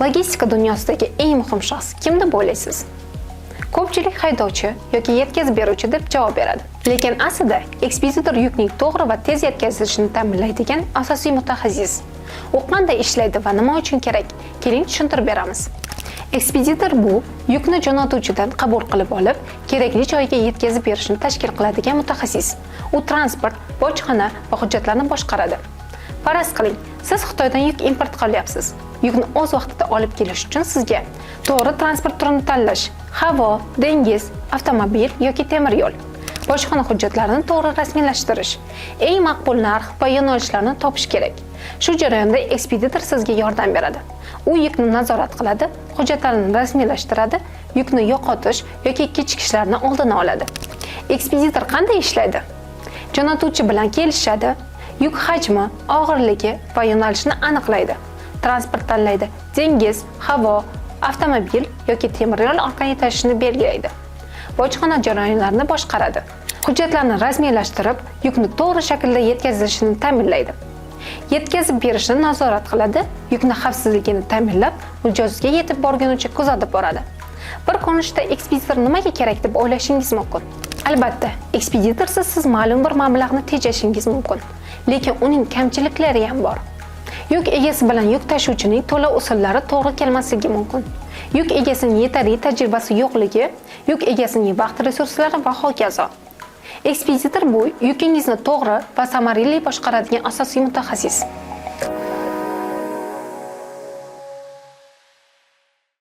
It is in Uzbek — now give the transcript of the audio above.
Logistika dunyosidagi eng muhim shaxs kim deb o'ylaysiz? Ko'pchilik haydovchi yoki yetkazib beruvchi deb javob beradi. Lekin aslida ekspeditor yukning to'g'ri va tez yetkazilishini ta'minlaydigan asosiy mutaxassis. U qanday ishlaydi va nima uchun kerak? Keling tushuntirib beramiz. Ekspeditor bu yukni jo'natuvchidan qabul qilib olib, kerakli joyga yetkazib berishni tashkil qiladigan mutaxassis. U transport, bojxona va hujjatlarni boshqaradi. Faraz qiling, siz Xitoydan yuk import qilyapsiz. Yukni o'z vaqtida olib kelish uchun sizga to'g'ri transport turini tanlash, havo, dengiz, avtomobil yoki temir yo'l, bojxona hujjatlarini to'g'ri rasmiylashtirish, eng maqbul narx va yo'nalishlarni topish kerak. Shu jarayonda ekspeditor sizga yordam beradi. U yukni nazorat qiladi, hujjatlarni rasmiylashtiradi, yukni yo'qotish yoki kechikishlarni oldini oladi. Ekspeditor qanday ishlaydi? Jo'natuvchi bilan kelishadi, yuk hajmi, og'irligi va yo'nalishni aniqlaydi. Transport tanlaydi, dengiz, havo, avtomobil yoki temir yo'l orqali tashishni belgilaydi. Bojxona jarayonlarini boshqaradi. Hujjatlarni rasmiylashtirib, yukni to'g'ri shaklda yetkazilishini ta'minlaydi. Yetkazib berishni nazorat qiladi, yukni xavfsizligini ta'minlab, mijozga yetib borgunicha kuzatib boradi. Bir ko'rinishda ekspeditor nimaga kerak deb o'ylashingiz mumkin. Albatta, ekspeditorsiz siz ma'lum bir mablag'ni tejashingiz mumkin, lekin uning kamchiliklari ham bor. Yuk egasi bilan yuk tashuvchining to'lov usullari to'g'ri kelmasligi mumkin. Yuk egasining yetarli tajribasi yo'qligi, yuk egasining vaqt resurslari va hokazo. Ekspeditor bu yukingizni to'g'ri va samarali boshqaradigan asosiy mutaxassis.